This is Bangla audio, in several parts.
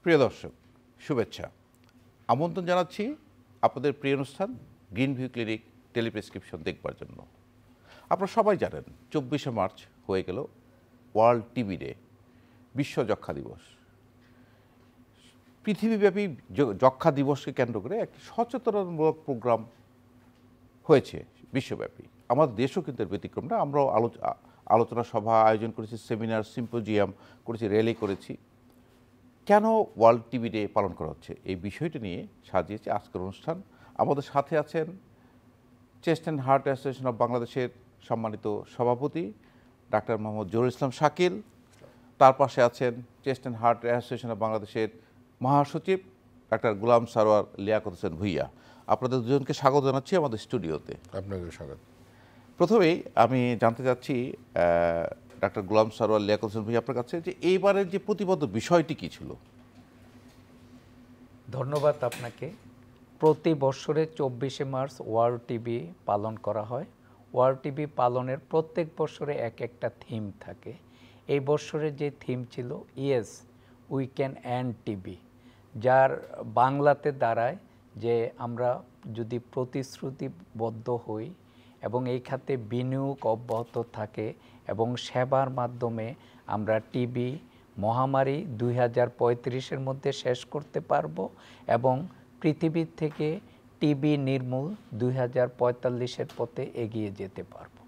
প্রিয় দর্শক, শুভেচ্ছা। আমন্ত্রণ জানাচ্ছি আপনাদের প্রিয় অনুষ্ঠান গ্রিন ভিউ ক্লিনিক টেলিপ্রেসক্রিপশন দেখবার জন্য। আপনারা সবাই জানেন 24শে মার্চ হয়ে গেল ওয়ার্ল্ড টিবি ডে, বিশ্ব যক্ষ্মা দিবস। পৃথিবীব্যাপী যক্ষ্মা দিবসকে কেন্দ্র করে একটি সচেতনতামূলক প্রোগ্রাম হয়েছে বিশ্বব্যাপী। আমাদের দেশও কিন্তু এর ব্যতিক্রম না। আমরাও আলোচনা সভা আয়োজন করেছি, সেমিনার, সিম্পোজিয়াম করেছি, র্যালি করেছি। কেন ওয়ার্ল্ড টিবি ডে পালন করা হচ্ছে, এই বিষয়টি নিয়ে সাজিয়েছে আজকের অনুষ্ঠান। আমাদের সাথে আছেন chest and heart association of বাংলাদেশের সম্মানিত সভাপতি ডাক্তার মোহাম্মদ জহুরুল ইসলাম শাকিল। তার পাশে আছেন chest and heart association of বাংলাদেশের মহাসচিব ডাক্তার গোলাম সারোয়ার লিয়াকত হোসেন ভুইয়া। আপনাদের দুজনকে স্বাগত জানাচ্ছি আমাদের স্টুডিওতে। আপনাকে স্বাগত। প্রথমেই আমি জানতে চাচ্ছি ডাক্তার গোলাম সারোয়ার লিয়াকত হোসেন ভুইয়া আপনার কাছে, যে এইবারের যে প্রতিবদ্ধ বিষয়টি কী ছিল? ধন্যবাদ আপনাকে। প্রতি বছরে 24শে মার্চ ওয়ার্ল্ড টিবি পালন করা হয়। ওয়ার্ল্ড টিবি পালনের প্রত্যেক বছরে এক একটা থিম থাকে। এই বছরের যে থিম ছিল yes we can end TB, যার বাংলাতে দাঁড়ায় যে আমরা যদি প্রতিশ্রুতিবদ্ধ হই এবং এই খাতে বিনিয়োগ অব্যাহত থাকে এবং সেবার মাধ্যমে আমরা টিবি মহামারী 2035-এর মধ্যে শেষ করতে পারবো এবং পৃথিবীর থেকে টিবি নির্মূল 2045-এর পথে এগিয়ে যেতে পারবো।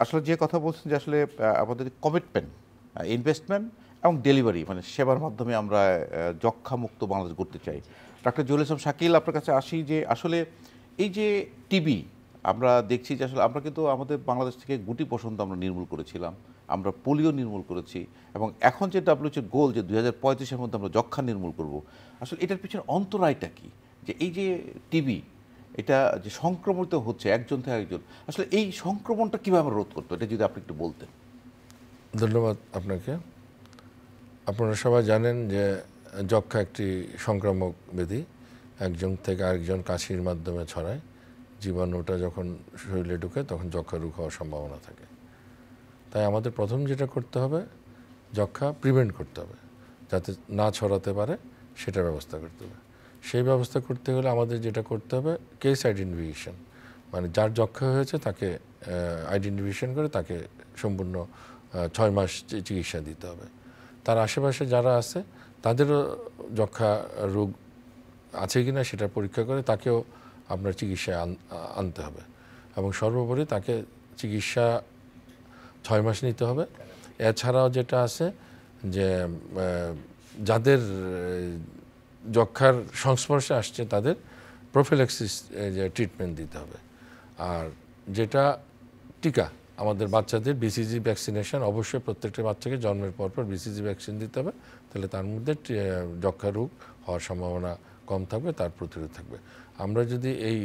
আসলে যে কথা বলছেন যে আসলে আমাদের কমিটমেন্ট, ইনভেস্টমেন্ট এবং ডেলিভারি, মানে সেবার মাধ্যমে আমরা যক্ষ্মামুক্ত বাংলাদেশ গড়তে চাই। ডাক্তার জহুরুল ইসলাম শাকিল, আপনার কাছে আসি যে আসলে এই যে টিবি আমরা দেখছি যে আসলে আমরা কিন্তু আমাদের বাংলাদেশ থেকে গুটি বসন্ত আমরা নির্মূল করেছিলাম, আমরা পোলিও নির্মূল করেছি এবং এখন যে WHO গোল যে 2035-এর মধ্যে আমরা যক্ষ্মা নির্মূল করব, আসলে এটার পিছনে অন্তরায়টা কি? যে এই যে টিবি এটা যে সংক্রমিত হচ্ছে একজন থেকে আরেকজন, আসলে এই সংক্রমণটা কীভাবে আমরা রোধ করতে, এটা যদি আপনি একটু বলতেন। ধন্যবাদ আপনাকে। আপনারা সবাই জানেন যে যক্ষ্মা একটি সংক্রামক ব্যাধি, একজন থেকে আরেকজন কাশির মাধ্যমে ছড়ায়। জীবাণুটা যখন শরীরে ঢুকে তখন যক্ষ্মা রোগ হওয়ার সম্ভাবনা থাকে। তাই আমাদের প্রথম যেটা করতে হবে, যক্ষ্মা প্রিভেন্ট করতে হবে, যাতে না ছড়াতে পারে সেটার ব্যবস্থা করতে হবে। সেই ব্যবস্থা করতে গেলে আমাদের যেটা করতে হবে কেস আইডেন্টিফিকেশন, মানে যার যক্ষ্মা হয়েছে তাকে আইডেন্টিফিকেশন করে তাকে সম্পূর্ণ 6 মাস চিকিৎসা দিতে হবে। তার আশেপাশে যারা আছে তাদেরও যক্ষ্মা রোগ আছে কিনা সেটা পরীক্ষা করে তাকেও আপনার চিকিৎসায় আনতে হবে এবং সর্বোপরি তাকে চিকিৎসা 6 মাস নিতে হবে। এছাড়াও যেটা আছে যে যাদের যক্ষ্মার সংস্পর্শে আসছে তাদের প্রোফিল্যাক্সিস যে ট্রিটমেন্ট দিতে হবে। আর যেটা টিকা, আমাদের বাচ্চাদের BCG ভ্যাকসিনেশন অবশ্যই প্রত্যেকটা বাচ্চাকে জন্মের পরপর BCG ভ্যাকসিন দিতে হবে, তাহলে তার মধ্যে যক্ষ্মা রোগ হওয়ার সম্ভাবনা কম থাকবে, তার প্রতিরোধ থাকবে। আমরা যদি এই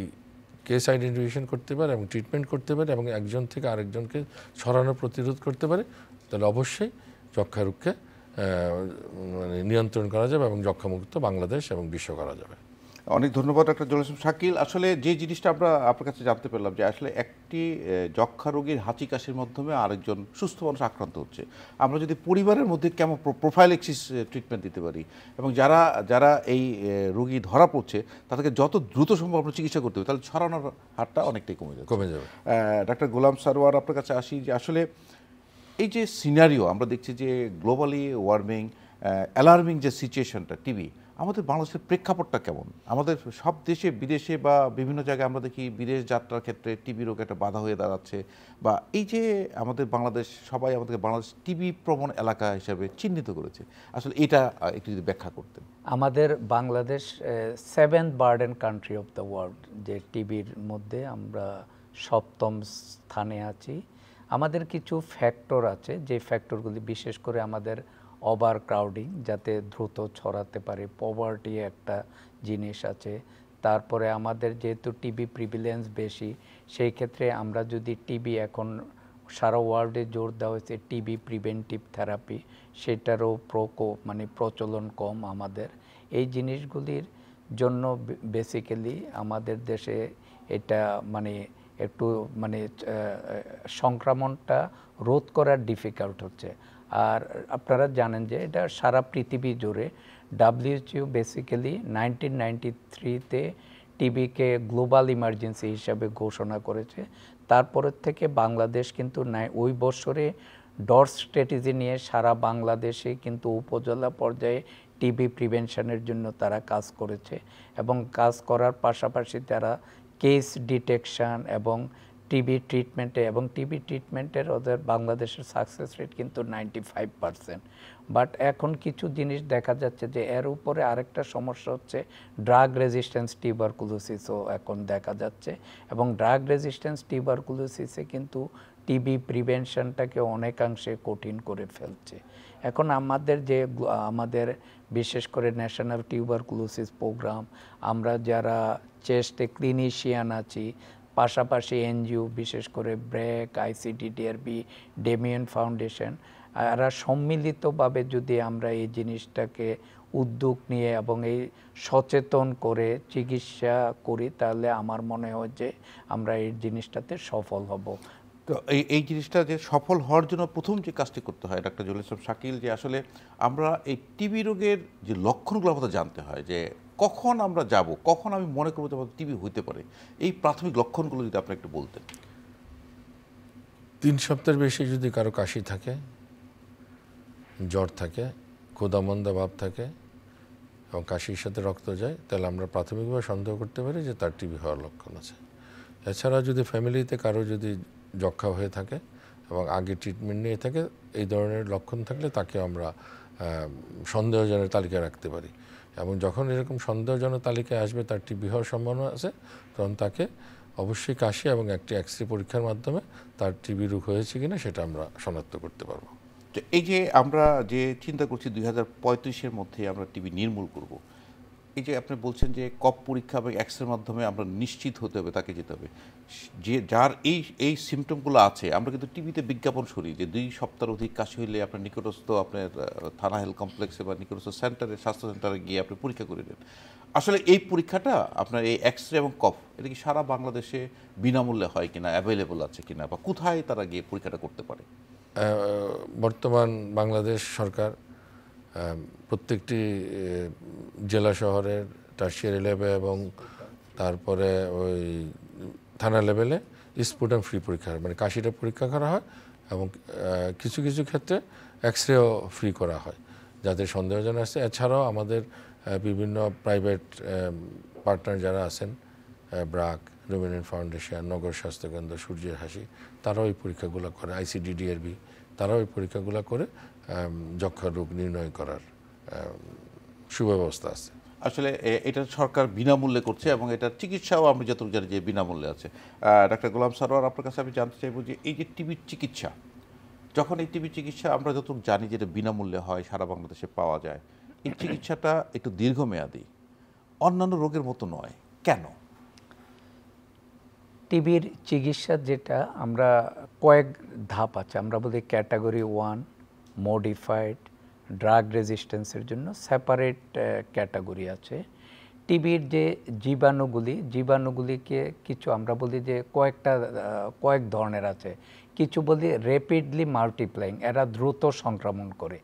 কেস আইডেন্টিফিকেশন করতে পারি এবং ট্রিটমেন্ট করতে পারি এবং একজন থেকে আরেকজনকে ছড়ানো প্রতিরোধ করতে পারি, তাহলে অবশ্যই যক্ষ্মা রোগকে মানে নিয়ন্ত্রণ করা যাবে এবং যক্ষ্মামুক্ত বাংলাদেশ এবং বিশ্ব করা যাবে। অনেক ধন্যবাদ ডাক্তার জহুরুল ইসলাম শাকিল। আসলে যে জিনিসটা আমরা আপনার কাছে জানতে পারলাম যে আসলে একটি যক্ষ্মা রোগীর হাঁচি কাশির মাধ্যমে আরেকজন সুস্থ মানুষ আক্রান্ত হচ্ছে, আমরা যদি পরিবারের মধ্যে কেমন প্রোফাইলেক্সিস ট্রিটমেন্ট দিতে পারি এবং যারা যারা এই রোগী ধরা পড়ছে তাদেরকে যত দ্রুত সম্ভব আমরা চিকিৎসা করতে হবে, তাহলে ছড়ানোর হারটা অনেকটাই কমে যাবে। ডাক্তার গোলাম সারোয়ার, আপনার কাছে আসি যে আসলে এই যে সিনারিও আমরা দেখছি যে গ্লোবালি ওয়ার্মিং, অ্যালার্মিং যে সিচুয়েশনটা টিবি, আমাদের বাংলাদেশের প্রেক্ষাপটটা কেমন? আমাদের সব দেশে বিদেশে বা বিভিন্ন জায়গায় আমরা দেখি বিদেশ যাত্রার ক্ষেত্রে টিবি রোগ একটা বাধা হয়ে দাঁড়াচ্ছে, বা এই যে আমাদের বাংলাদেশ, সবাই আমাদেরকে বাংলাদেশ টিবি প্রবণ এলাকা হিসাবে চিহ্নিত করেছে, আসলে এটা একটু যদি ব্যাখ্যা করতেন। আমাদের Bangladesh 7th burden country of the world, যে টিবির মধ্যে আমরা 7ম স্থানে আছি। আমাদের কিছু ফ্যাক্টর আছে, যে ফ্যাক্টরগুলি বিশেষ করে আমাদের ওভার ক্রাউডিং, যাতে দ্রুত ছড়াতে পারে, পভার্টি একটা জিনিস আছে। তারপরে আমাদের যেহেতু টিবি প্রিভিলেন্স বেশি, সেই ক্ষেত্রে আমরা যদি টিবি এখন সারা ওয়ার্ল্ডে জোর দেওয়া হয়েছে টিবি প্রিভেন্টিভ থেরাপি, সেটারও মানে প্রচলন কম আমাদের। এই জিনিসগুলির জন্য বেসিক্যালি আমাদের দেশে এটা মানে একটু মানে সংক্রমণটা রোধ করার ডিফিকাল্ট হচ্ছে। আর আপনারা জানেন যে এটা সারা পৃথিবী জুড়ে WHO বেসিক্যালি 1993-তে টিবিকে গ্লোবাল ইমার্জেন্সি হিসাবে ঘোষণা করেছে। তারপরের থেকে বাংলাদেশ কিন্তু ওই বছরে ডর স্ট্র্যাটেজি নিয়ে সারা বাংলাদেশে কিন্তু উপজেলা পর্যায়ে টিবি প্রিভেনশনের জন্য তারা কাজ করেছে এবং কাজ করার পাশাপাশি তারা কেস ডিটেকশন এবং টিবি ট্রিটমেন্টের ওদের বাংলাদেশের সাকসেস রেট কিন্তু 95%। বাট এখন কিছু জিনিস দেখা যাচ্ছে যে এর উপরে আরেকটা সমস্যা হচ্ছে ড্রাগ রেজিস্ট্যান্স টিউবারকুলোসিসও এখন দেখা যাচ্ছে এবং ড্রাগ রেজিস্ট্যান্স টিউবারকুলোসিসে কিন্তু টিবি প্রিভেনশনটাকে অনেকাংশে কঠিন করে ফেলছে। এখন আমাদের বিশেষ করে ন্যাশনাল টিউবারকুলোসিস প্রোগ্রাম, আমরা যারা চেস্টে ক্লিনিশিয়ান আছি, পাশাপাশি এনজিও বিশেষ করে ব্র্যাক, ICDDRB, ডেমিয়ান ফাউন্ডেশন, এরা সম্মিলিতভাবে যদি আমরা এই জিনিসটাকে উদ্যোগ নিয়ে এবং এই সচেতন করে চিকিৎসা করি তাহলে আমার মনে হয় যে আমরা এই জিনিসটাতে সফল হব। তো এই জিনিসটা যে সফল হওয়ার জন্য প্রথম যে কাজটি করতে হয় ডাক্তার জহুরুল ইসলাম শাকিল, যে আসলে আমরা এই টিবি রোগের যে লক্ষণগুলো আমাদের জানতে হয়, যে কখন আমরা যাব, কখন আমি মনে করবো যে আমাদের টিবি হইতে পারে, এই প্রাথমিক লক্ষণগুলো যদি আপনি একটু বলতেন। 3 সপ্তাহের বেশি যদি কারো কাশি থাকে, জ্বর থাকে, ক্ষুধামন্দা ভাব থাকে এবং কাশির সাথে রক্ত যায়, তাহলে আমরা প্রাথমিকভাবে সন্দেহ করতে পারি যে তার টিবি হওয়ার লক্ষণ আছে। এছাড়া যদি ফ্যামিলিতে কারো যদি যক্ষা হয়ে থাকে এবং আগে ট্রিটমেন্ট নিয়ে থাকে, এই ধরনের লক্ষণ থাকলে তাকে আমরা সন্দেহজনক তালিকায় রাখতে পারি এবং যখন এরকম সন্দেহজনক তালিকায় আসবে তার টিবি হওয়ার সম্ভাবনা আছে, তখন তাকে অবশ্যই কাশি এবং একটি এক্সরে পরীক্ষার মাধ্যমে তার টিবি রোগ হয়েছে কিনা সেটা আমরা শনাক্ত করতে পারবো। এই যে আমরা যে চিন্তা করছি 2035-এর মধ্যে আমরা টিবি নির্মূল করব, এই যে আপনি বলছেন যে কফ পরীক্ষা বা এক্সরের মাধ্যমে আমরা নিশ্চিত হতে হবে, তাকে যেতে হবে, যে যার এই সিমটমগুলো আছে। আমরা কিন্তু টিভিতে বিজ্ঞাপন শুনি যে 2 সপ্তাহের অধিক কাশি হইলে আপনার নিকটস্থ আপনার থানা হেলথ কমপ্লেক্সে বা নিকটস্থ সেন্টারে, স্বাস্থ্য সেন্টারে গিয়ে আপনি পরীক্ষা করে নেন। আসলে এই পরীক্ষাটা আপনার এই এক্সরে এবং কফ, এটা কি সারা বাংলাদেশে বিনামূল্যে হয় কিনা, অ্যাভেলেবল আছে কিনা, বা কোথায় তারা গিয়ে পরীক্ষাটা করতে পারে? বর্তমান বাংলাদেশ সরকার প্রত্যেকটি জেলা শহরের টারশিয়ারি লেভেল এবং তারপরে ওই থানা লেভেলে স্পুটাম ফ্রি পরীক্ষা, মানে কাশিটা পরীক্ষা করা হয় এবং কিছু কিছু ক্ষেত্রে এক্সরেও ফ্রি করা হয় যাদের সন্দেহজনক আছে। এছাড়াও আমাদের বিভিন্ন প্রাইভেট পার্টনার যারা আছেন, ব্রাক, ডেমিয়ান ফাউন্ডেশন, নগর স্বাস্থ্যকেন্দ্র, সূর্যের হাসি, তারাও এই পরীক্ষাগুলো করে, ICDDRB, তারাও এই পরীক্ষাগুলো করে যক্ষা রোগ নির্ণয় করার সুব্যবস্থা আছে। আসলে এটা সরকার বিনামূল্যে করছে এবং এটার চিকিৎসাও আমি যতটুকু জানি যে বিনামূল্যে আছে। ডাক্তার গোলাম সারোয়ার, আপনার কাছে আমি জানতে চাইবো যে এই যে টিবির চিকিৎসা, যখন এই টিবির চিকিৎসা আমরা যতটুকু জানি যে এটা বিনামূল্যে হয়, সারা বাংলাদেশে পাওয়া যায়, এই চিকিৎসাটা একটু দীর্ঘমেয়াদী, অন্যান্য রোগের মতো নয় কেন? টিবির চিকিৎসা যেটা আমরা কয়েক ধাপ আছে, আমরা বলি ক্যাটাগরি 1, মডিফাইড, ড্রাগ রেজিস্ট্যান্সের জন্য সেপারেট ক্যাটাগরি আছে। টিবির যে জীবাণুগুলিকে কিছু আমরা বলি যে কয়েক ধরনের আছে। কিছু বলি র্যাপিডলি মাল্টিপ্লাইং, এরা দ্রুত সংক্রমণ করে।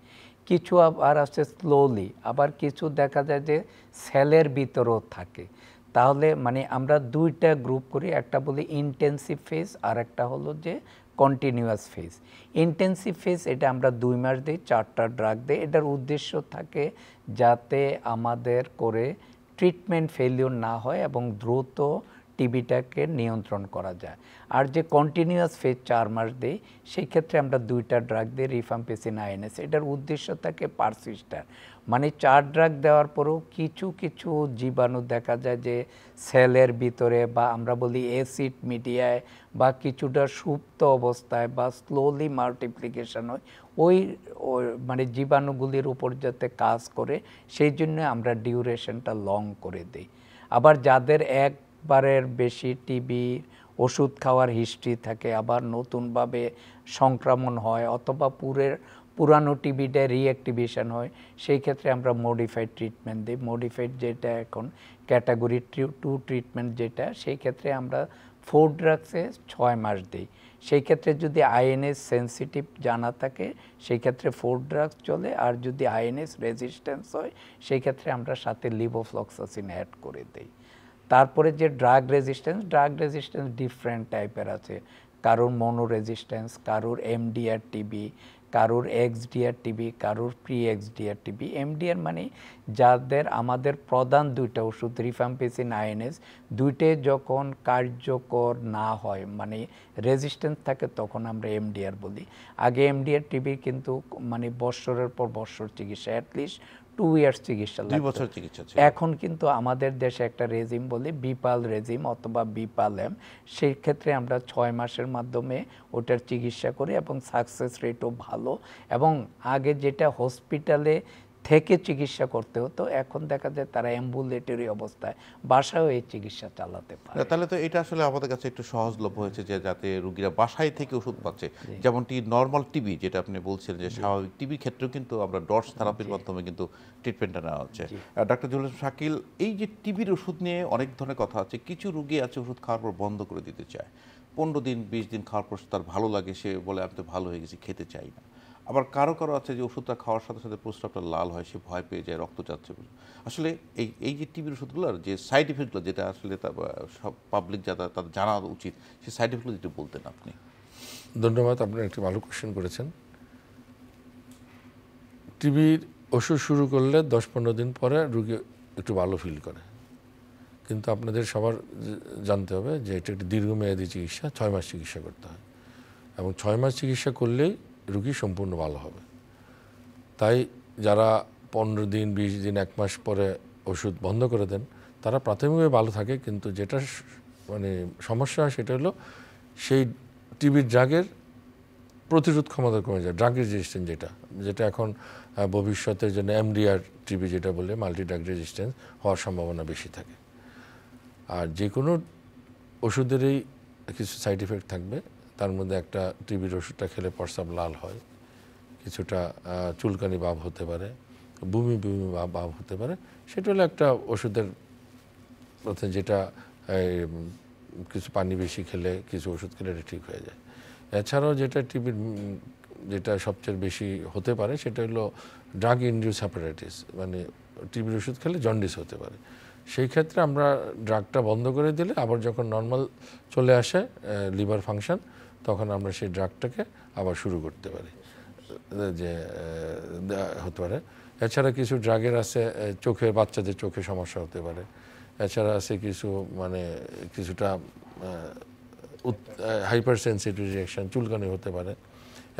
কিছু আবার আছে স্লোলি, আবার কিছু দেখা যায় যে সেলের ভিতরেও থাকে। তাহলে মানে আমরা 2টা গ্রুপ করি, একটা বলি ইন্টেন্সিভ ফেজ আর একটা হলো যে কন্টিনিউয়াস ফেজ। ইন্টেন্সিভ ফেজ এটা আমরা 2 মাস দিই, 4টা ড্রাগ দিই। এটার উদ্দেশ্য থাকে যাতে আমাদের করে ট্রিটমেন্ট ফেলিওর না হয় এবং দ্রুত টিবিটাকে নিয়ন্ত্রণ করা যায়। আর যে কন্টিনিউয়াস ফেজ 4 মাস দিই, সেই ক্ষেত্রে আমরা 2টা ড্রাগ দিই, রিফাম্পিসিন, INS। এটার উদ্দেশ্য থাকে পারসিস্টার, মানে 4 ড্রাগ দেওয়ার পরেও কিছু কিছু জীবাণু দেখা যায় যে সেলের ভিতরে বা আমরা বলি অ্যাসিড মিডিয়ায় বা কিছুটা সুপ্ত অবস্থায় বা স্লোলি মাল্টিপ্লিকেশন হয়, ওই মানে জীবাণুগুলির উপর যাতে কাজ করে সেই জন্য আমরা ডিউরেশনটা লং করে দিই। আবার যাদের একবারের বেশি টিবি ওষুধ খাওয়ার হিস্ট্রি থাকে, আবার নতুনভাবে সংক্রমণ হয় অথবা পুরানো টিবিটা রিঅ্যাক্টিভেশন হয়, সেই ক্ষেত্রে আমরা মডিফাইড ট্রিটমেন্ট দিই। মডিফাইড যেটা এখন ক্যাটাগরি 2 ট্রিটমেন্ট যেটা, সেই ক্ষেত্রে আমরা ফুড ড্রাগসে 6 মাস দিই। সেই ক্ষেত্রে যদি আইএনএস সেন্সিটিভ জানা থাকে সেই ক্ষেত্রে ফুড ড্রাগস চলে, আর যদি আইএনএস রেজিস্ট্যান্স হয় সেই ক্ষেত্রে আমরা সাথে লিভোফ্লক্সাসিন অ্যাড করে দিই। তারপরে যে ড্রাগ রেজিস্ট্যান্স ডিফারেন্ট টাইপের আছে, কারোর মনো রেজিস্ট্যান্স, কারোর এমডিআর টিবি, কারোর এক্সডিআর টিবি, কারোর প্রি এক্সডিআর টিবি। এমডিআর মানে যাদের আমাদের প্রধান দুইটা ওষুধ রিফাম্পিসিন আইএনএস দুইটাই যখন কার্যকর না হয় মানে রেজিস্ট্যান্স থাকে তখন আমরা এমডিআর বলি। আগে এমডিআর টিবি কিন্তু মানে বৎসরের পর বৎসর চিকিৎসা, অ্যাটলিস্ট 2 ইয়ার্স চিকিৎসা 2 লাগতো। বছর চিকিৎসা ছিল। এখন কিন্তু আমাদের দেশে একটা রেজিম বলে বিপাল রেজিম অথবা বিপালএম, সেই ক্ষেত্রে আমরা 6 মাসের মাধ্যমে ওটার চিকিৎসা করি এবং সাকসেস রেটও ভালো। এবং আগে যেটা হসপিটালে থেকে চিকিৎসা করতে হতো এখন দেখা যায় তারা অ্যাম্বুলেটরি অবস্থায় বাসায়ও এই চিকিৎসা চালাতে পারে। তাহলে তো এটা আসলে আমাদের কাছে একটু সহজলভ্য হয়েছে যে যাতে রোগীরা বাসায় থেকে ওষুধ পাচ্ছে, যেমনটি নর্মাল টিবি যেটা আপনি বলছিলেন যে স্বাভাবিক টিবির ক্ষেত্রেও কিন্তু আমরা ডটস থেরাপির মাধ্যমে কিন্তু ট্রিটমেন্টটা নেওয়া হচ্ছে। ডাক্তার জহুরুল ইসলাম শাকিল, এই যে টিবির ওষুধ নিয়ে অনেক ধরনের কথা আছে, কিছু রোগী আছে ওষুধ খাওয়ার পর বন্ধ করে দিতে চায়, 15 দিন 20 দিন খাওয়ার পর তার ভালো লাগে, সে বলে আমি তো ভালো হয়ে গেছি, খেতে চাই না। আবার কারো কারো আছে যে ওষুধটা খাওয়ার সাথে সাথে প্রস্রাবটা লাল হয়, সে ভয় পেয়ে যায়, রক্ত যাচ্ছে। আসলে এই যে টিবির ওষুধগুলোর যে সাইড ইফেক্টগুলো, যেটা আসলে সব পাবলিক যারা তাদের জানা উচিত, সেই সাইড ইফেক্টগুলো যেটা বলতেন আপনি। ধন্যবাদ, আপনার একটি ভালো কোশ্চেন করেছেন। টিবির ওষুধ শুরু করলে 10-15 দিন পরে রোগী একটু ভালো ফিল করে, কিন্তু আপনাদের সবার জানতে হবে যে এটা একটি দীর্ঘমেয়াদী চিকিৎসা, 6 মাস চিকিৎসা করতে হয় এবং 6 মাস চিকিৎসা করলেই রোগী সম্পূর্ণ ভালো হবে। তাই যারা 15 দিন 20 দিন 1 মাস পরে ওষুধ বন্ধ করে দেন তারা প্রাথমিকভাবে ভালো থাকে, কিন্তু যেটা মানে সমস্যা হয় সেটা হলো সেই টিবির ড্রাগের প্রতিরোধ ক্ষমতা কমে যায়, ড্রাগ রেজিস্ট্যান্স যেটা এখন ভবিষ্যতের জন্য এমডিআর টিবি যেটা বলে মাল্টি ড্রাগ রেজিস্ট্যান্স হওয়ার সম্ভাবনা বেশি থাকে। আর যে কোনো ওষুধেরই কিছু সাইড ইফেক্ট থাকবে, তার মধ্যে একটা টিবির ওষুধটা খেলে প্রস্রাব লাল হয়, কিছুটা চুলকানি ভাব হতে পারে, বমি বমি ভাব হতে পারে। সেটা হলো একটা ওষুধের মধ্যে যেটা কিছু পানি বেশি খেলে, কিছু ওষুধ খেলে এটা ঠিক হয়ে যায়। এছাড়াও যেটা টিবির যেটা সবচেয়ে বেশি হতে পারে সেটা হলো ড্রাগ ইনডিউস হেপাটাইটিস, মানে টিবির ওষুধ খেলে জন্ডিস হতে পারে। সেই ক্ষেত্রে আমরা ড্রাগটা বন্ধ করে দিলে আবার যখন নর্মাল চলে আসে লিভার ফাংশন, তখন আমরা সেই ড্রাগটাকে আবার শুরু করতে পারি, যে হতে পারে। এছাড়া কিছু ড্রাগের আছে চোখে, বাচ্চাদের চোখে সমস্যা হতে পারে। এছাড়া আছে কিছু মানে কিছুটা হাইপার সেন্সিটিভ রিঅ্যাকশন, চুলকানি হতে পারে।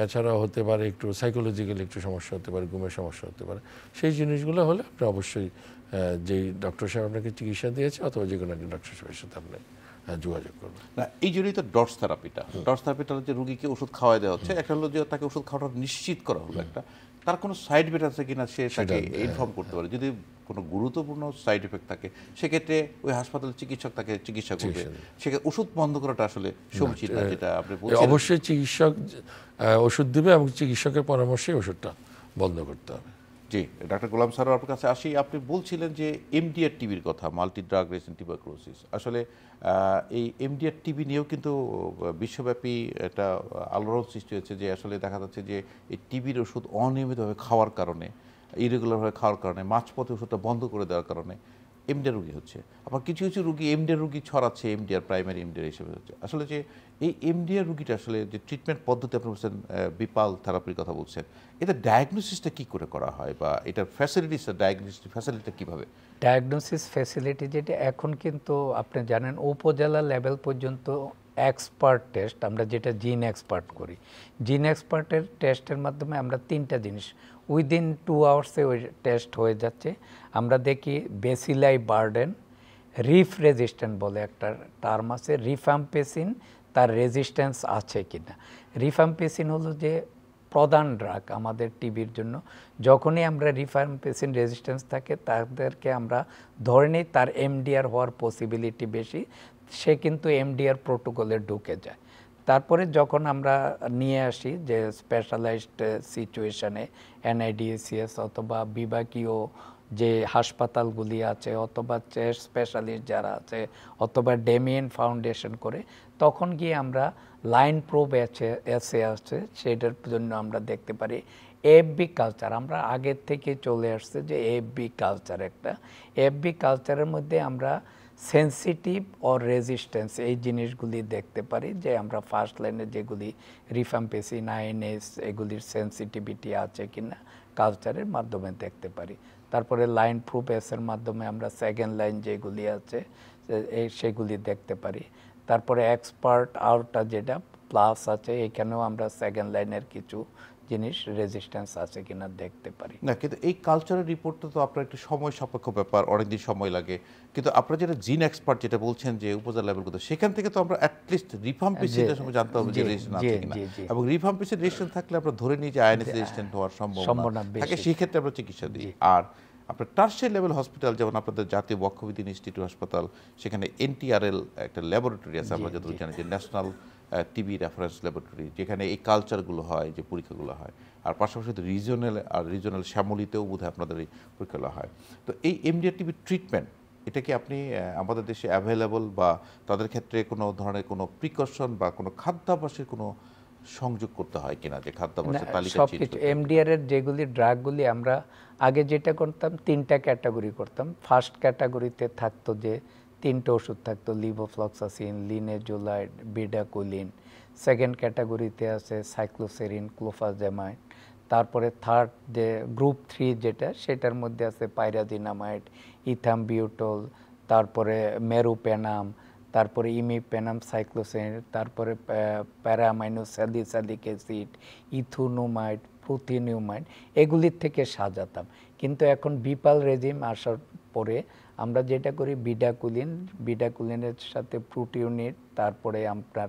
এছাড়াও হতে পারে একটু সাইকোলজিক্যাল একটু সমস্যা হতে পারে, ঘুমের সমস্যা হতে পারে। সেই জিনিসগুলো হলে আপনি অবশ্যই যেই ডক্টর সাহেব আপনাকে চিকিৎসা দিয়েছে অথবা যে কোনো একটা ডক্টর সাহেবের সাথে আপনি যোগাযোগ করবেন। না, এই জন্যই তো ডটস থেরাপিটা যে রুগীকে ওষুধ খাওয়াই দেওয়া হচ্ছে, একটা হলো যে তাকে ওষুধ খাওয়াটা নিশ্চিত করা হলো একটা, তার কোনো সাইড ইফেক্ট আছে কিনা সে তাকে ইনফর্ম করতে পারে। যদি কোনো গুরুত্বপূর্ণ সাইড ইফেক্ট থাকে সেক্ষেত্রে ওই হাসপাতালের চিকিৎসক তাকে চিকিৎসা করবে, সেক্ষেত্রে ওষুধ বন্ধ করাটা আসলে সমীচীন না, যেটা আপনি বলছেন। অবশ্যই চিকিৎসক ওষুধ দেবে এবং চিকিৎসকের পরামর্শে ওষুধটা বন্ধ করতে হবে। জি, ডাক্তার গোলাম স্যার আপনার কাছে আসি। আপনি বলছিলেন যে এমডিআর টিবির কথা, মাল্টি ড্রাগ রেজিস্ট্যান্ট টিউবারকুলোসিস। আসলে এই এমডিআর টিবি নিয়েও কিন্তু বিশ্বব্যাপী একটা আলোড়ন সৃষ্টি হয়েছে, যে আসলে দেখা যাচ্ছে যে এই টিবির ওষুধ অনিয়মিতভাবে খাওয়ার কারণে, ইরেগুলারভাবে খাওয়ার কারণে, মাঝপথে ওষুধটা বন্ধ করে দেওয়ার কারণে এমডিআর রোগী হচ্ছে। আবার কিছু কিছু রোগী এমডিআর রোগী ছড়াচ্ছে, এমডিআর প্রাইমারি এমডিআর হিসেবে হচ্ছে। আসলে যে এই এমডিআর রোগীটা আসলে যে ট্রিটমেন্ট পদ্ধতি আপনি বলছেন, বিপাল থেরাপির কথা বলছেন, এটা ডায়াগনোসিসটা কী করে করা হয় বা এটার ফ্যাসিলিটিসটা, ডায়াগনোসিস ফ্যাসিলিটিটা কীভাবে? ডায়াগনোসিস ফ্যাসিলিটি যেটা এখন কিন্তু আপনি জানেন উপজেলা লেভেল পর্যন্ত এক্সপার্ট টেস্ট, আমরা যেটা জিন এক্সপার্ট করি, জিন এক্সপার্টের টেস্টের মাধ্যমে আমরা 3টা জিনিস উইদিন 2 আওয়ার্সে ওই টেস্ট হয়ে যাচ্ছে। আমরা দেখি বেসিলাই বার্ডেন, রিফ রেজিস্ট্যান্ট বলে একটা টার্ম আছে, রিফাম্পেসিন তার রেজিস্ট্যান্স আছে কিনা। রিফাম্পেসিন হলো যে প্রধান ড্রাগ আমাদের টিবির জন্য। যখনই আমরা রিফাম্পেসিন রেজিস্ট্যান্স থাকে তাদেরকে আমরা ধরে নিই তার এমডিআর হওয়ার পসিবিলিটি বেশি, সে কিন্তু এমডিআর প্রোটোকলে ঢুকে যায়। তারপরে যখন আমরা নিয়ে আসি যে স্পেশালাইজড সিচুয়েশনে এনআইডিএসিএস অথবা বিভাগীয় যে হাসপাতালগুলি আছে অথবা চেস্ট স্পেশালিস্ট যারা আছে অথবা ডেমিয়েন ফাউন্ডেশন করে, তখন গিয়ে আমরা লাইন প্রোব এসে আছে সেটার জন্য আমরা দেখতে পারি এফবি কালচার। আমরা আগের থেকে চলে আসছে যে এফবি কালচার একটা, এফবি কালচারের মধ্যে আমরা সেন্সিটিভ অর রেজিস্ট্যান্স এই জিনিসগুলি দেখতে পারি, যে আমরা ফার্স্ট লাইনে যেগুলি রিফাম্পেসিন, আইএনএস এগুলির সেন্সিটিভিটি আছে কিনা কালচারের মাধ্যমে দেখতে পারি। তারপরে লাইন প্রুফ এসের মাধ্যমে আমরা সেকেন্ড লাইন যেগুলি আছে সেগুলি দেখতে পারি। তারপরে এক্সপার্ট আউটটা যেটা প্লাস আছে, এখানেও আমরা সেকেন্ড লাইনের কিছু জিনিস রেজিস্ট্যান্স আছে কিনা দেখতে পারি। না, কিন্তু এই কালচারাল রিপোর্টটা তো আপনার একটু সময় সাপেক্ষ ব্যাপার, অনেকদিন সময় লাগে। কিন্তু আপনারা যেটা জিন এক্সপার্ট যেটা বলছেন যে উপজেলা লেভেলগুলো, সেখান থেকে তো আমরা অ্যাটলিস্ট রিফাম্পিসিনের সময় জানতে হবে যে রেজিস্ট্রেশন আছে কিনা, এবং রিফাম্পিসির রেজিস্ট্রেশন থাকলে আমরা ধরে নিই যে আইএনএস রেজিস্ট্যান্ট হওয়ার সম্ভাবনা থাকে, সেই ক্ষেত্রে আমরা চিকিৎসা দিই। আর আপনার টার্সিয়ারি লেভেল হসপিটাল যেমন আপনাদের জাতীয় বক্ষবিদ্যুৎ ইনস্টিটিউট হাসপাতাল, সেখানে এনটিআরএল একটা ল্যাবরেটরি আছে, আমরা যতটুকু জানি যে ন্যাশনাল টিবি রেফারেন্স ল্যাবরেটরি, যেখানে এই কালচারগুলো হয়, যে পরীক্ষাগুলো হয়। আর পাশাপাশি রিজিওনাল শ্যামলীতেও বোধহয় আপনাদের এই পরীক্ষাগুলো হয়। তো এই এমডিআর টিবি ট্রিটমেন্ট, এটা কি আপনি আমাদের দেশে অ্যাভেলেবল, বা তাদের ক্ষেত্রে কোনো ধরনের কোনো প্রিকশন বা কোনো খাদ্যাভ্যাসের কোনো সংযোগ করতে হয় কিনা, যে খাদ্যাভ্যাসের তালিকা সবকিছু এমডিআর এর যেগুলি ড্রাগগুলি আমরা আগে যেটা করতাম 3টা ক্যাটাগরি করতাম। ফার্স্ট ক্যাটাগরিতে থাকতো যে 3টে ওষুধ থাকতো, লিভোফ্লক্সাসিন, লিনেজোলাইড, বিডাকুলিন। সেকেন্ড ক্যাটাগরিতে আছে সাইক্লোসেরিন, ক্লোফাজেমাইড। তারপরে থার্ড যে গ্রুপ 3 যেটা, সেটার মধ্যে আছে পাইরাজিনামাইড, ইথামবিউটল, তারপরে মেরুপেনাম, তারপরে ইমিপেনাম সাইক্লোসেরিন, তারপরে প্যারামাইনোস্যালিসালিক অ্যাসিড, ইথুনোমাইড, প্রোথিনিউমাইড, এগুলির থেকে সাজাতাম। কিন্তু এখন বিপাল রেজিম আসার পরে আমরা যেটা করি বিডাকুলিনের সাথে প্রোটিউনিট, তারপরে আপনার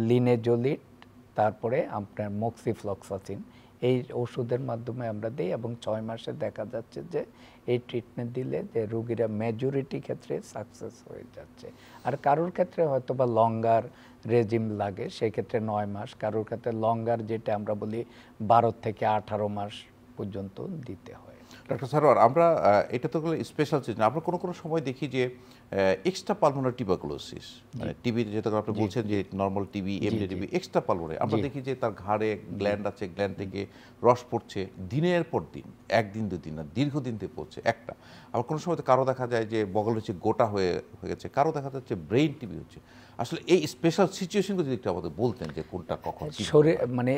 লিনেজোলিট, তারপরে আপনার মক্সিফ্লক্সাসিন, এই ওষুধের মাধ্যমে আমরা দিই। এবং 6 মাসে দেখা যাচ্ছে যে এই ট্রিটমেন্ট দিলে যে রোগীরা মেজরিটি ক্ষেত্রে সাকসেস হয়ে যাচ্ছে। আর কারোর ক্ষেত্রে হয়তো বা লঙ্গার রেজিম লাগে, সেক্ষেত্রে 9 মাস, কারোর ক্ষেত্রে লঙ্গার যেটা আমরা বলি 12 থেকে 18 মাস পর্যন্ত দিতে হয়। ডক্টর সারোয়ার, আমরা এটা তো স্পেশাল চিজ না, আমরা কোনো কোনো সময় দেখি যে এক্সট্রা পালমোনারি টিউবারকুলোসিস, মানে টিবি যেটা আপনি বলছেন যে normal TB, MD TB, extra pulmonary, আমরা দেখি যে তার ঘাড়ে গ্ল্যান্ড আছে, গ্ল্যান্ড থেকে রস পড়ছে দিনের পর দিন, 1 দিন 2 দিন না, দীর্ঘদিন থেকে পড়ছে একটা। আবার কোনো সময় তো কারো দেখা যায় যে বগল হচ্ছে গোটা হয়ে গেছে, কারো দেখা যাচ্ছে ব্রেইন টিবি হচ্ছে। আসলে এই স্পেশাল সিচুয়েশনগুলো যদি একটু আমাদের বলতেন যে কোনটা কখন শরীর, মানে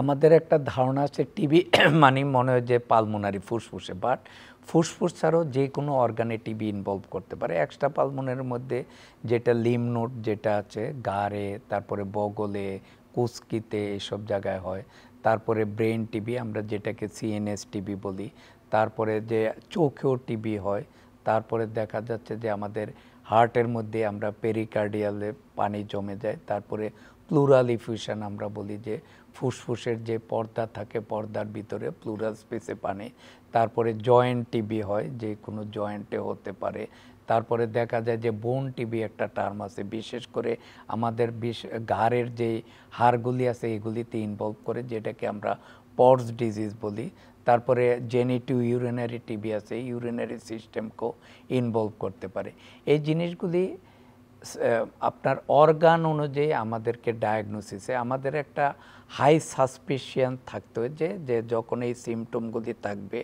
আমাদের একটা ধারণা আছে টিবি মানে মনে হয় যে পালমোনারি, ফুসফুসে, বাট ফুসফুস ছাড়াও যে কোনো অর্গানে টিবি ইনভলভ করতে পারে। এক্সট্রা পালমোনারির মধ্যে যেটা লিম নোড যেটা আছে গাড়ে, তারপরে বগলে, কুস্কিতে, এইসব জায়গায় হয়। তারপরে ব্রেন টিবি, আমরা যেটাকে সিএনএস টিবি বলি। তারপরে যে চোখেও টিবি হয়। তারপরে দেখা যাচ্ছে যে আমাদের হার্টের মধ্যে আমরা পেরিকার্ডিয়ালে পানি জমে যায়। তারপরে প্লুরাল ইফিউশন আমরা বলি, যে ফুসফুসের যে পর্দা থাকে, পর্দার ভিতরে প্লুরাল স্পেসে পানি। তারপরে জয়েন্ট টিবি হয়, যে কোনো জয়েন্টে হতে পারে। তারপরে দেখা যায় যে বোন টিবি একটা টার্ম আছে, বিশেষ করে আমাদের ঘাড়ের যে হাড়গুলি আছে এগুলিতে ইনভলভ করে, যেটাকে আমরা পর্স ডিজিজ বলি। তারপরে জেনিটিভ ইউরিনারি টিবি আছে, ইউরিনারি সিস্টেমকেও ইনভলভ করতে পারে। এই জিনিসগুলি আপনার অর্গান অনুযায়ী আমাদেরকে ডায়াগনোসিসে আমাদের একটা হাই সাসপিশিয়ান থাকতে হয় যে যখন এই সিমটমগুলি থাকবে,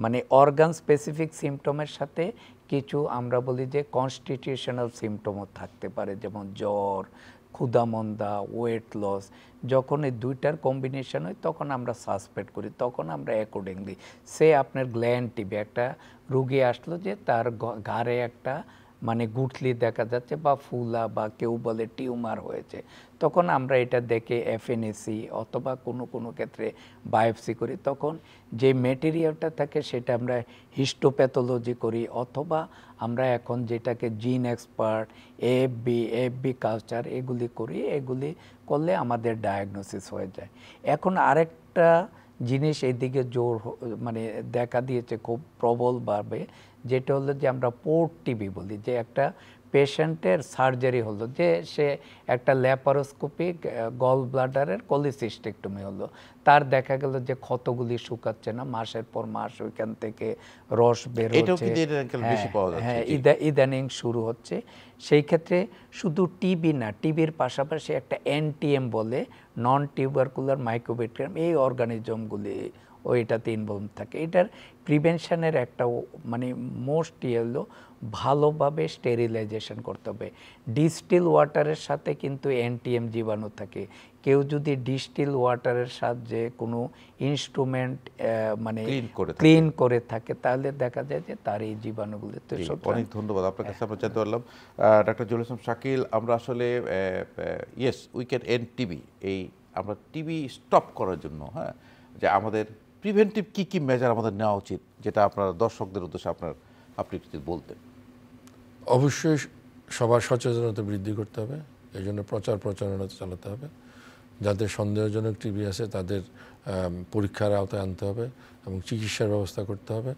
মানে অর্গান স্পেসিফিক সিমটমের সাথে কিছু আমরা বলি যে কনস্টিটিউশনাল সিমটমও থাকতে পারে, যেমন জ্বর, ক্ষুধামন্দা, ওয়েট লস। যখন এই দুইটার কম্বিনেশন হয় তখন আমরা সাসপেক্ট করি, তখন আমরা অ্যাকর্ডিংলি আপনার গ্ল্যান্ড টিবি, একটা রুগী আসলো যে তার ঘাড়ে একটা মানে গুঠলি দেখা যাচ্ছে বা ফুলা বা কেউ বলে টিউমার হয়েছে, তখন আমরা এটা দেখে এফএনএসি অথবা কোনো কোনো ক্ষেত্রে বায়োপসি করি। তখন যে মেটেরিয়ালটা থাকে সেটা আমরা হিস্টোপ্যাথোলজি করি, অথবা আমরা এখন যেটাকে জিন এক্সপার্ট, এফবি কালচার এগুলি করি। এগুলি করলে আমাদের ডায়াগনোসিস হয়ে যায়। এখন আরেকটা জিনিস এদিকে জোর মানে দেখা দিয়েছে খুব প্রবলভাবে, যেটা হলো যে আমরা পোর্ট টিবি বলি, যে একটা পেশেন্টের সার্জারি হলো, যে সে একটা ল্যাপারোস্কোপিক গল ব্লাডারের কোলিসিস্টেক্টমি হলো, তার দেখা গেল যে ক্ষতগুলি শুকাচ্ছে না, মাসের পর মাস ওইখান থেকে রস বের এটাও হচ্ছে। কিন্তু এর আঙ্কেল বেশি পাওয়া যাচ্ছে, হ্যাঁ, জি। ইদানিং শুরু হচ্ছে। সেই ক্ষেত্রে শুধু টিবি না, টিবির পাশাপাশি একটা এনটিএম বলে, নন টিউবারকুলার মাইক্রোব্যাকটেরিয়াম, এই অর্গানিজমগুলি ওইটাতে ইনভলভ থাকে। এটার প্রিভেনশনের একটা মানে মোস্ট হলো ভালোভাবে স্টেরিলাইজেশন করতে হবে। ডিস্টিল ওয়াটারের সাথে কিন্তু এনটিএম জীবাণু থাকে। কেউ যদি ডিস্টিল ওয়াটারের সাহায্যে কোনো ইনস্ট্রুমেন্ট মানে ক্লিন করে থাকে, তাহলে দেখা যায় যে তার এই জীবাণুগুলি। তো অনেক ধন্যবাদ আপনার কাছে আমরা জানতে পারলাম। ডক্টর জহুরুল ইসলাম শাকিল, আমরা আসলে yes we can end TB, এই আমরা টিবি স্টপ করার জন্য, হ্যাঁ, যে আমাদের প্রিভেন্টিভ কি কি মেজার আমাদের নেওয়া উচিত, যেটা আপনার দর্শকদের উদ্দেশ্যে আপনি যদি বলতেন। অবশ্যই সবার সচেতনতা বৃদ্ধি করতে হবে, এই জন্য প্রচারণা চালাতে হবে। যাদের সন্দেহজনক টিবি আছে তাদের পরীক্ষার আওতায় আনতে হবে এবং চিকিৎসার ব্যবস্থা করতে হবে,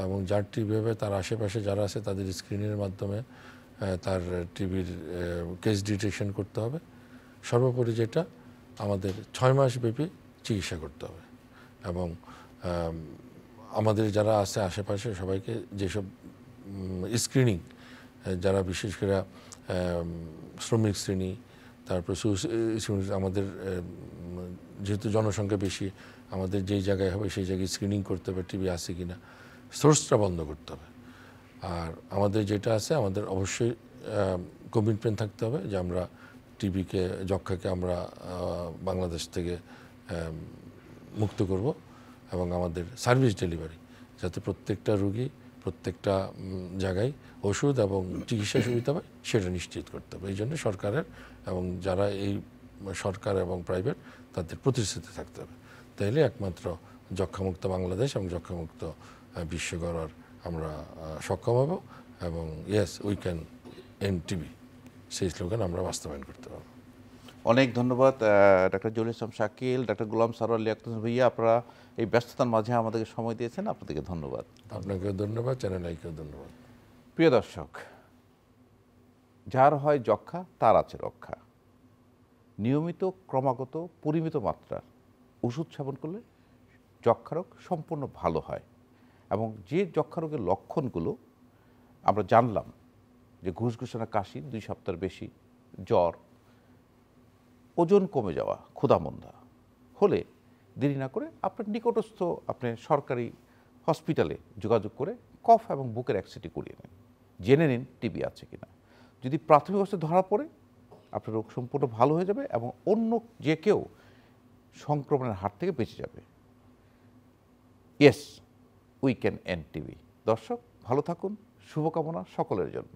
এবং যার টিবি হবে তার আশেপাশে যারা আছে তাদের স্ক্রিনিংয়ের মাধ্যমে তার টিবির কেস ডিটেকশন করতে হবে। সর্বোপরি যেটা আমাদের 6 মাস ব্যাপী চিকিৎসা করতে হবে, এবং আমাদের যারা আছে আশেপাশে সবাইকে যেসব স্ক্রিনিং, যারা বিশেষ করে শ্রমিক শ্রেণী, তারপর আমাদের যেহেতু জনসংখ্যা বেশি, আমাদের যেই জায়গায় হবে সেই জায়গায় স্ক্রিনিং করতে হবে টিবি আছে কিনা, সোর্সটা বন্ধ করতে হবে। আর আমাদের যেটা আছে, আমাদের অবশ্যই কমিটমেন্ট থাকতে হবে যে আমরা টিবিকে, যক্ষ্মাকে আমরা বাংলাদেশ থেকে মুক্ত করব, এবং আমাদের সার্ভিস ডেলিভারি যাতে প্রত্যেকটা রোগী প্রত্যেকটা জায়গায় ওষুধ এবং চিকিৎসা সুবিধা পায় সেটা নিশ্চিত করতে হবে। এই জন্য সরকারের এবং যারা এই সরকার এবং প্রাইভেট তাদের প্রতিশ্রুতি থাকতে হবে, তাইলে একমাত্র যক্ষ্মামুক্ত বাংলাদেশ এবং যক্ষ্মামুক্ত বিশ্ব গড়ার আমরা সক্ষম হব, এবং yes we can end TB, সেই স্লোগান আমরা বাস্তবায়ন করতে পারব। অনেক ধন্যবাদ ডক্টর জহুরুল ইসলাম শাকিল, ডক্টর গোলাম সারোয়ার লিয়াকত হোসেন ভাইয়া, আপনারা এই ব্যস্ততার মাঝে আমাদেরকে সময় দিয়েছেন, আপনাদেরকে ধন্যবাদ। আপনাকেও ধন্যবাদ, চ্যানেল আইকেও ধন্যবাদ। প্রিয় দর্শক, যার হয় যক্ষ্মা তার আছে রক্ষা। নিয়মিত, ক্রমাগত, পরিমিত মাত্রার ওষুধ সেবন করলে যক্ষ্মা রোগ সম্পূর্ণ ভালো হয়। এবং যে যক্ষ্মা রোগের লক্ষণগুলো আমরা জানলাম, যে ঘুষঘুষানা কাশি 2 সপ্তাহের বেশি, জ্বর, ওজন কমে যাওয়া, ক্ষুধামন্দা হলে দেরি না করে আপনার নিকটস্থ আপনি সরকারি হসপিটালে যোগাযোগ করে কফ এবং বুকের এক্সিটি করিয়ে নিন, জেনে নিন টিবি আছে কিনা। যদি প্রাথমিক অবস্থায় ধরা পড়ে, আপনার রোগ সম্পূর্ণ ভালো হয়ে যাবে এবং অন্য যে কেউ সংক্রমণের হাত থেকে বেঁচে যাবে। Yes we can end TB. দর্শক ভালো থাকুন, শুভকামনা সকলের জন্য।